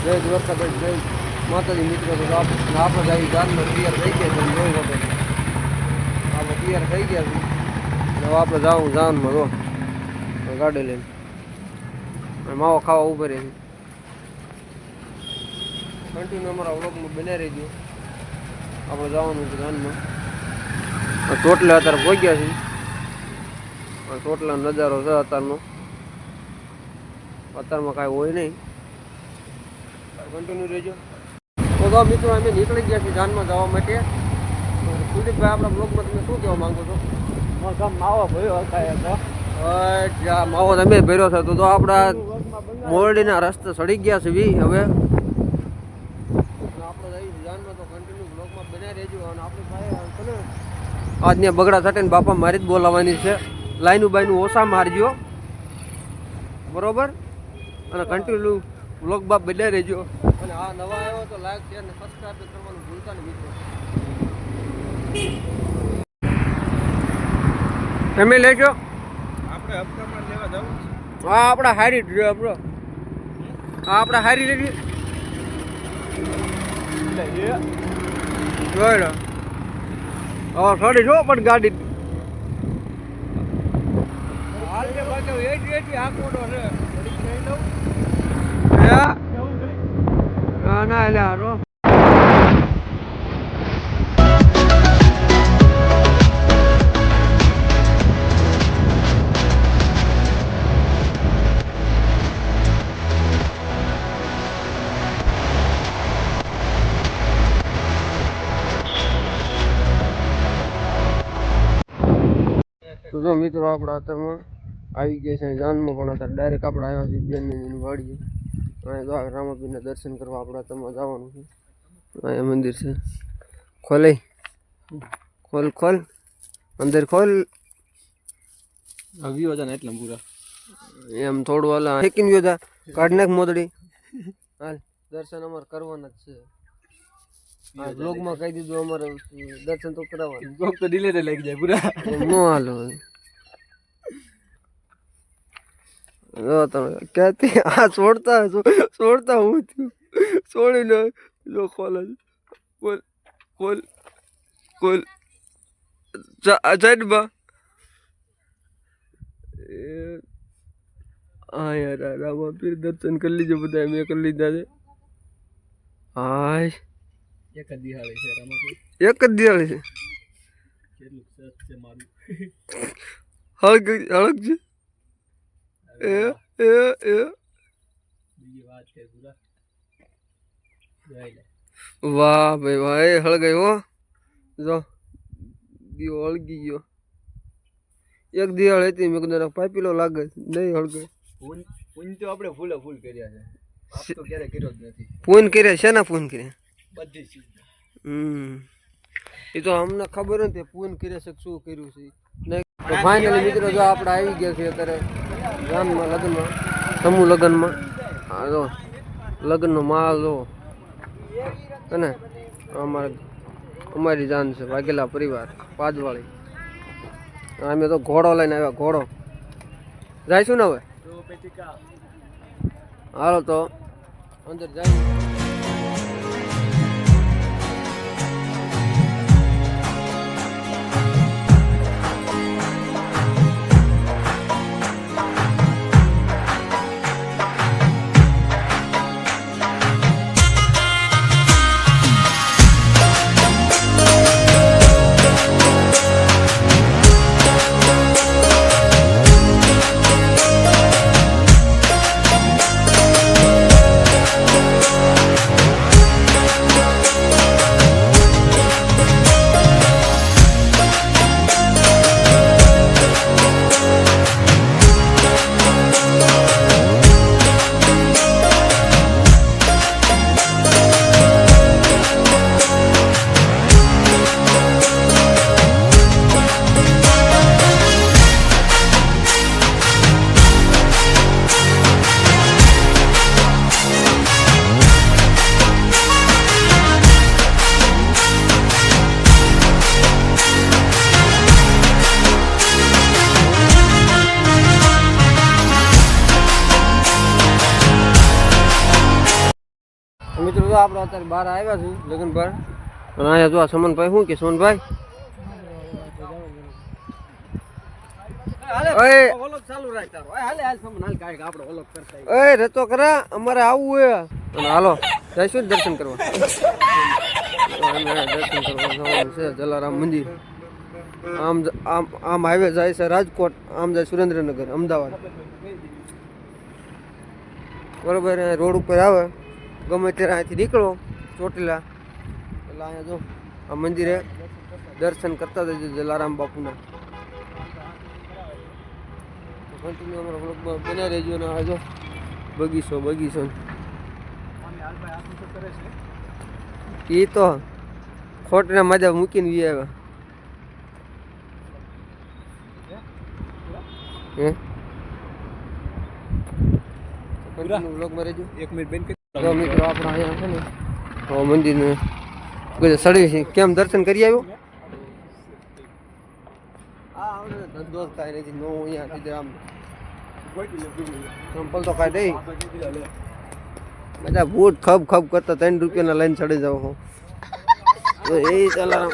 જય દ્વારકાધીશ, જય માતાજી. મિત્રો તો આપણે આવી જાનમાં તૈયાર થઈ ગયા છે. જોઈ શકો આપણે તૈયાર થઈ ગયા છે. હવે આપણે જાનમાં જો ગાડી લઈને માવો ખાવા ઉભા રહે છે. કન્ટિન્યુ અમારા વ્લોગમાં બને રહી ગયો. આપણે જવાનું છે જાનમાં. ચોટલે અત્યારે પહોંચ્યા છીએ. ચોટલાનો નજારો છે અત્યારનો. અત્યારમાં કાંઈ હોય નહીં. કન્ટિન્યુ રહેજો. તો મિત્રો અમે નીકળી ગયા છીએ જાનમાં જવા માટે. કુલદીપભાઈ, આપણા બ્લોગમાં તમે શું કહેવા માંગો છો? માવો ભર્યો હતો. માવો તમે ભર્યો છે તો આપણા મોરડીના રસ્તે સડી ગયા છે હવે. આપણે જઈએ જાનમાં તો કન્ટિન્યુ બ્લોગમાં બનાવી રહેજો. અને આપણે ભાઈ આજને બગડા થઈને બાપા મારી જ બોલાવવાની છે. લાઈનું બાઈનું ઓછા મારજો, બરોબર? અને કન્ટિન્યુ વ્લોગ બાપ બનાવી રહેજો. અને આ નવા આવ્યો તો લાઈક શેર ને સબસ્ક્રાઈબ કરવાનું ભૂલતા નહીં મિત્રો. તમે લેજો. આપણે હપ્તામાં લેવા જવું છે. હા, આપણા હારી જ જોઈએ આપણો. હા, આપણા હારી લેવી જોઈ હવે સડી જો પણ ગાડી હાલ કે બાકી એટી આ કોડો છે. ના એટલે હારો તો જો મિત્રો આપણા અત્યારમાં આવી ગયા છે જાનમાં. પણ અત્યારે ડાયરેક્ટ આપણે આવ્યા છીએ બેનની વાડીએ. અહીંયા તો રામાપીરના દર્શન કરવા આપણે અત્યારમાં જવાનું છે. અહીંયા મંદિર છે. ખોલે ખોલ અંદર ખોલ. આવ્યો છે ને એટલે પૂરા એમ થોડું હાલ ફેંકીને ગયો હતા. કાઢ નાખ મોદડી. હાલ દર્શન અમારે કરવાના જ છે. હા, બ્લોગમાં કહી દીધું અમારે દર્શન તો કરાવવાનું. બ્લોગ તો ડિલેટ લાગી જાય પૂરા. નો હાલો ક્યાંથી આ છોડતા હું થયું છોડીને જો ખોલ સાઈડમાં. હા યાર, રામા પીર દર્શન કરી લીધો બધા. મેં કરી લીધા છે. હા, એક જ દિહાળી છે રામાપીર. એક જ દિવાળી છે. કેટલું સરસ છે મારું. હળગ છે. બીજી વાત છે પૂરા. વાહ ભાઈ વાહ, એ હળગાઈ હો. જો દીવો હળગી ગયો. એક દિવાળ હતી મેં કીધું પાપીલો લાગે નહીં હળગાઈ. પૂન તો આપણે ફૂલે ફૂલ કર્યા છે. આપ તો ક્યારે કર્યો જ નથી. ફોન કર્યા છે ને? ફોન કર્યા બધી ચીજ. એ તો અમને ખબર નથી ફોન કર્યા છે શું કર્યું છે નહીં. તો ફાઇનલી મિત્રો જો આપણે આવી ગયા છીએ અત્યારે ગામમાં લગ્નમાં, સમૂહ લગ્નમાં. હા જો લગ્નનો માલ જો ને અમારી જાન છે વાઘેલા પરિવાર પાજવાળી. અમે તો ઘોડો લઈને આવ્યા. ઘોડો જઈશું ને હવે. હાલો તો અંદર જાય. મિત્રો તો આપણે અત્યારે બહાર આવ્યા છું લગ્ન પર અને અહીંયા જો આ સમનભાઈ શું કે સોનભાઈ ઓય રતો કરા અમારે આવવું હોય અને હાલો જઈશું દર્શન કરવા દર્શન કરવા જવાનું છે જલારામ મંદિર આમ આમ આમ હાઈવે જાય છે રાજકોટ આમ જાય સુરેન્દ્રનગર અમદાવાદ બરોબર રોડ ઉપર આવે ગમે ત્યારે અહીંથી નીકળો ચોટીલા એટલે અહીંયા જો આ મંદિરે દર્શન કરતા જજો જલારામ બાપુના કન્ટિન્યુ અમારા બ્લોગમાં બના રહેજો ને આ જો બગીચો બગીચો એ તો ખોટના મજા મૂકીને વી આવ્યા હે કન્ટિન્યુ બ્લોગમાં રહેજો 1 મિનિટ બેન તો મિત્રો આપણે અહીંયા છે ને તો મંદિરને સડી છે કેમ દર્શન કરી આવ્યો ધંધો કાંઈ નથી નો અહીંયા સીધા આમ ચંપલ તો કાંઈ દઈ બધા બૂટ ખબ ખબ કરતા 3 રૂપિયાના લઈને ચડી જાવ હું તો એ ચાલા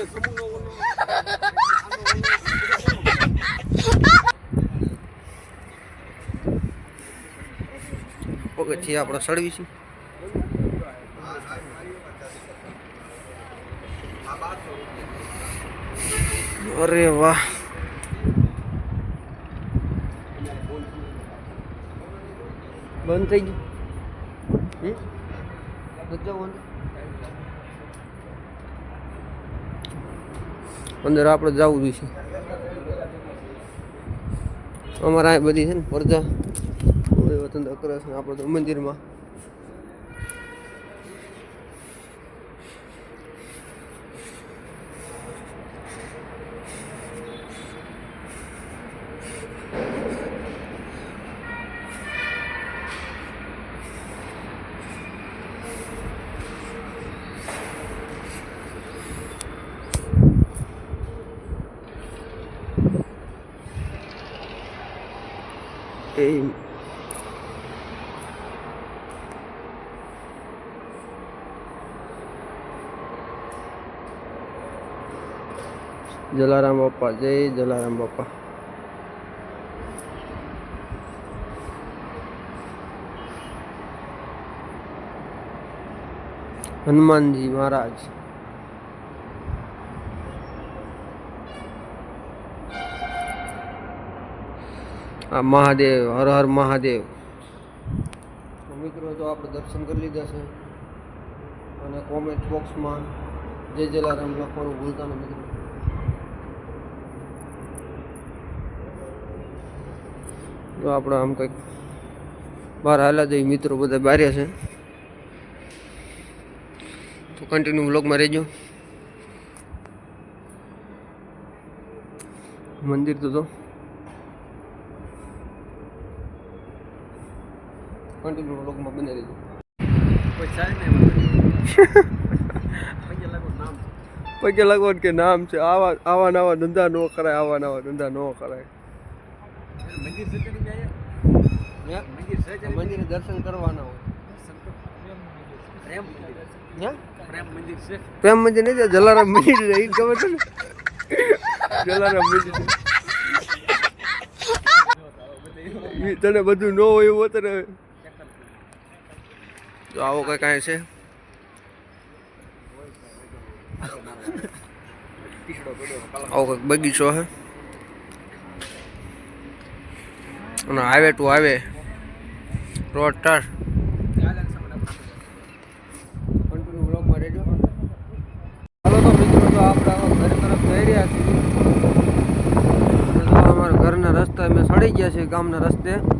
પગથી આપણે સડવી છે અરે વાહ બંધ થઈ ગયું અંદર આપણે જવું જોઈએ અમારે આ બધી છે ને પ્રજા વતન કરે છે આપણે તો મંદિરમાં જલારામ બાપા જય જલારામ બાપા હનુમાનજી મહારાજ આ મહાદેવ હર હર મહાદેવ મિત્રો તો આપણે દર્શન કરી લીધા છે અને કોમેન્ટ બોક્સમાં જય જલારામ લખવાનું ભૂલતા નહીં મિત્રો તો આપણે આમ કંઈક બહાર હાલ્યા જઈએ મિત્રો બધા બહાર છે તો કન્ટિન્યુ વ્લોગમાં રહેજો મંદિર તો કન્ટિન્યુ વ્લોગમાં બને રહેજો પગે લાગવાનું કે નામ છે આવા આવા નવા ધંધા ન કરાય આવા નવા ધંધા ન કરાય મંદિરે દર્શન કરવાના હોય પ્રેમ મંદિર નહીં જલારામ મંદિર એ ખબર છે ને જલારામ મંદિર તને બધું ન હોય એવું તને તો આવો કઈ કાંઈ છે આવો કંઈક બગીચો હે અને હાઈવે ટુ હાઈવે રોડ ટાર કન્ટિન્યુ બ્લોગમાં રહેજો હાલો તો મિત્રો તો આપણે ઘર તરફ જઈ રહ્યા છીએ અમારા ઘરના રસ્તા અમે સડી ગયા છીએ ગામના રસ્તે